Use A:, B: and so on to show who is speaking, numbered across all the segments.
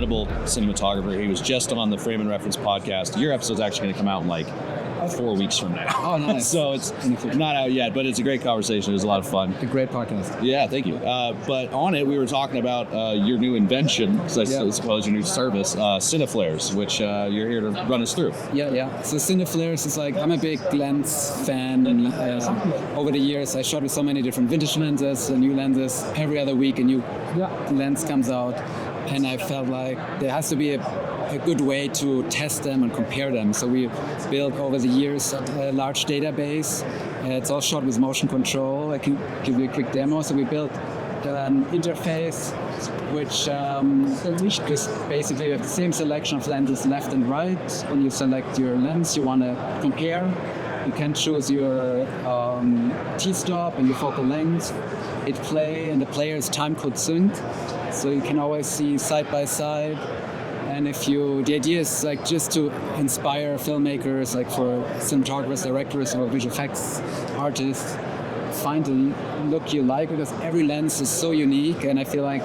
A: incredible cinematographer. He was just on the Frame and Reference podcast. Your episode's actually going to come out in like 4 weeks from now.
B: Oh, nice.
A: So it's not out yet, but it's a great conversation. It was a lot of fun.
B: A great podcast.
A: Yeah, thank you. But on it, we were talking about your new invention, because I suppose your new service, Cineflares, which you're here to run us through.
B: Yeah. So Cineflares is like, I'm a big lens fan, and over the years I shot with so many different vintage lenses and new lenses. Every other week a new lens comes out, and I felt like there has to be a good way to test them and compare them. So we built over the years a large database. It's all shot with motion control. I can give you a quick demo. So we built an interface which is basically you have the same selection of lenses left and right. When you select your lens you want to compare, you can choose your t-stop and your focal length. It play, and the player is time code synced, so you can always see side by side. And the idea is like just to inspire filmmakers, like for cinematographers, directors, or visual effects artists, find the look you like, because every lens is so unique. And I feel like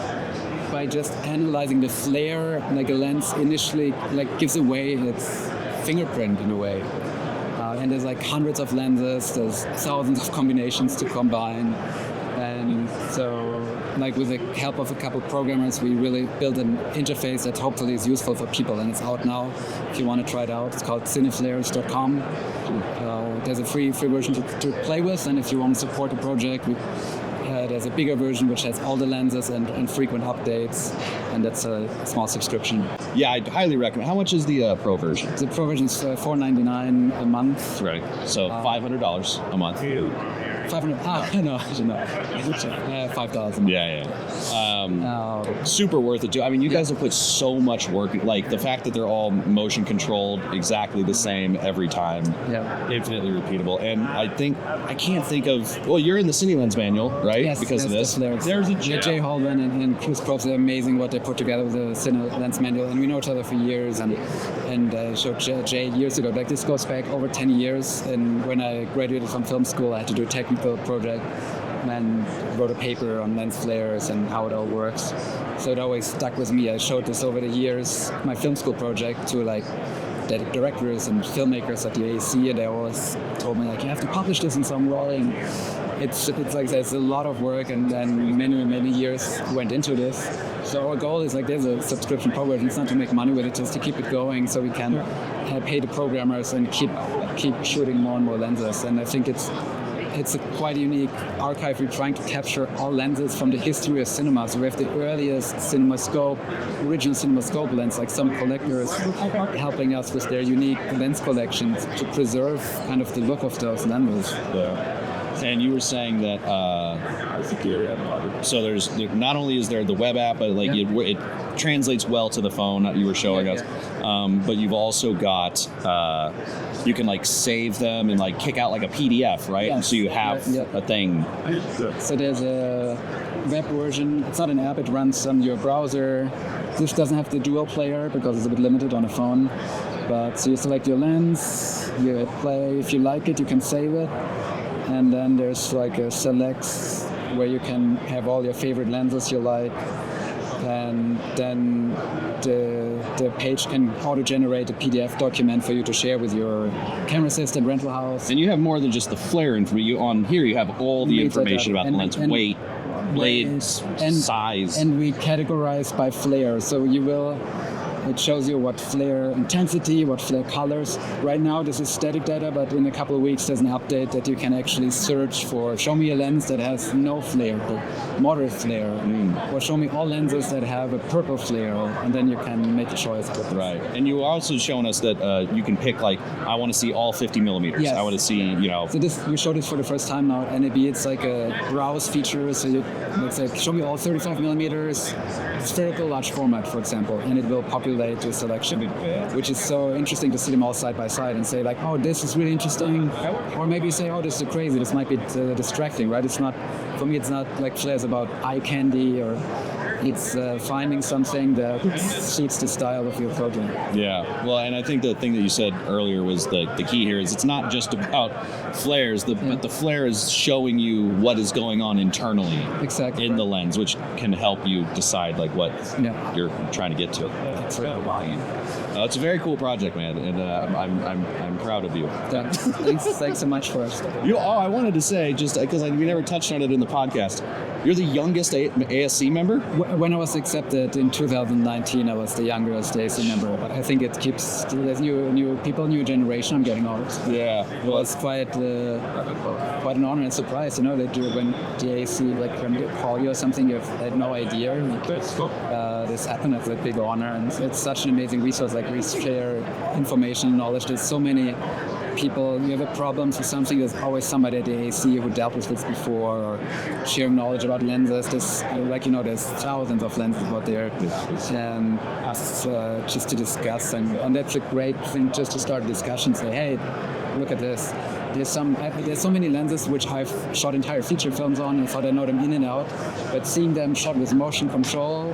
B: by just analyzing the flare, like a lens initially like gives away its fingerprint in a way. And there's like hundreds of lenses, there's thousands of combinations to combine. And so, like with the help of a couple programmers, we really built an interface that hopefully is useful for people, and it's out now. If you want to try it out, it's called cineflares.com. There's a free version to play with, and if you want to support the project, there's a bigger version which has all the lenses and frequent updates, and that's a small subscription.
A: Yeah, I'd highly recommend. How much is the pro version?
B: The pro version is $4.99 a month.
A: Right, so $500 a month.
B: 500. No. $5,000.
A: Yeah. Super worth it too. I mean, you guys have put so much work. Like the fact that they're all motion controlled, exactly the same every time.
B: Yeah.
A: Infinitely repeatable. And I can't think of. Well, you're in the Cineflares Manual, right?
B: Yes.
A: Because of this.
B: There's a Jay Holden and Chris Probst. They're amazing what they put together with the Cineflares Manual, and we know each other for years. And I showed Jay years ago. Like this goes back over 10 years. And when I graduated from film school, I had to do a technical project and wrote a paper on lens flares and how it all works. So it always stuck with me. I showed this over the years, my film school project, to like the directors and filmmakers at the ASC, and they always told me like, you have to publish this in some rolling. It's like there's a lot of work, and then many years went into this. So our goal is like there's a subscription program. It's not to make money with it, just to keep it going, so we can pay the programmers and keep shooting more and more lenses. And I think it's a quite unique archive. We're trying to capture all lenses from the history of cinema. So we have the earliest original CinemaScope lens, like some collectors helping us with their unique lens collections to preserve kind of the look of those lenses.
A: Yeah. And you were saying that so there's not only is there the web app, but like it translates well to the phone. You were showing us, but you've also got you can like save them and like kick out like a PDF, right?
B: Yes.
A: So you have a thing.
B: So there's a web version. It's not an app. It runs on your browser. This doesn't have the dual player because it's a bit limited on a phone. But so you select your lens, you play. If you like it, you can save it. And then there's like a selects where you can have all your favorite lenses you like, and then the page can auto-generate a PDF document for you to share with your camera assistant, rental house.
A: And you have more than just the flare information. On here you have all the information about the lens, weight, blade, size.
B: And we categorize by flare, so it shows you what flare intensity, what flare colors. Right now this is static data, but in a couple of weeks there's an update that you can actually search for, show me a lens that has no flare, but moderate flare, or show me all lenses that have a purple flare, and then you can make a choice.
A: Right. And you were also showing us that you can pick like, I want to see all 50 millimeters.
B: Yes.
A: I want to see,
B: So we showed this for the first time now at NAB. It's like a browse feature, so it's like, show me all 35 millimeters, spherical large format, for example, and it will populate to a selection, which is so interesting to see them all side by side and say like, oh, this is really interesting, or maybe you say, oh, this is crazy, this might be distracting, right? It's not, for me, it's not like flares about eye candy, or it's finding something that suits the style of your program.
A: Yeah, well, and I think the thing that you said earlier was the key here is it's not just about flares, but the flare is showing you what is going on internally in the lens, which can help you decide like what you're trying to get to. It's a very cool project, man, and I'm proud of you.
B: Thanks so much for us.
A: I wanted to say, just because we never touched on it in the podcast, you're the youngest ASC member?
B: When I was accepted in 2019, I was the youngest ASC member, but I think it keeps, there's new people, new generation. I'm getting old.
A: Yeah.
B: It was quite an honor and surprise, that when the ASC, like when they call you or something, you had no idea. This happened. It's a big honor, and it's such an amazing resource. Like we share information, knowledge. There's so many people, you have a problem with something, there's always somebody at the AAC who dealt with this before, or sharing knowledge about lenses. There's thousands of lenses out there, and just to discuss, and that's a great thing, just to start a discussion. Say, hey, look at this. There's so many lenses which I've shot entire feature films on, and thought I know them in and out. But seeing them shot with motion control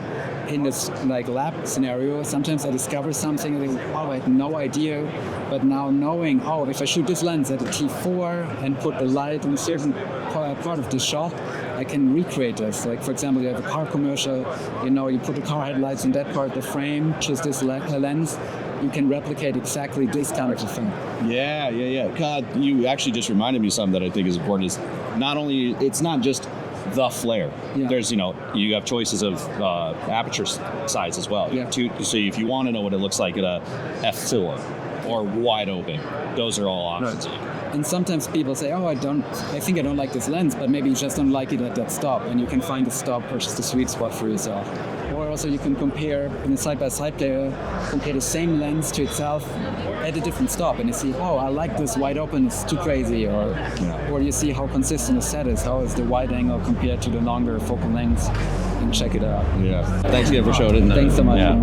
B: in this like lab scenario, sometimes I discover something and I think, wow, I had no idea. But now knowing, if I shoot this lens at a T4 and put the light in a certain part of the shot, I can recreate this. Like, for example, you have a car commercial, you put the car headlights in that part of the frame, just this lens, you can replicate exactly this kind of thing.
A: Yeah. God, you actually just reminded me of something that I think is important. Is it's not just the flare. Yeah. There's, you have choices of aperture size as well.
B: Yeah.
A: So if you want to know what it looks like at a f4 or wide open, those are all options.
B: Right. And sometimes people say, I think I don't like this lens, but maybe you just don't like it at that stop, and you can find the stop which is the sweet spot for yourself. Or also you can compare, in a side-by-side player, compare the same lens to itself at a different stop, and you see, I like this wide open, it's too crazy, or you see how consistent the set is, how is the wide angle compared to the longer focal lengths, and check it out.
A: Yeah. Thanks again for showing it.
B: Thanks so much.
A: Yeah.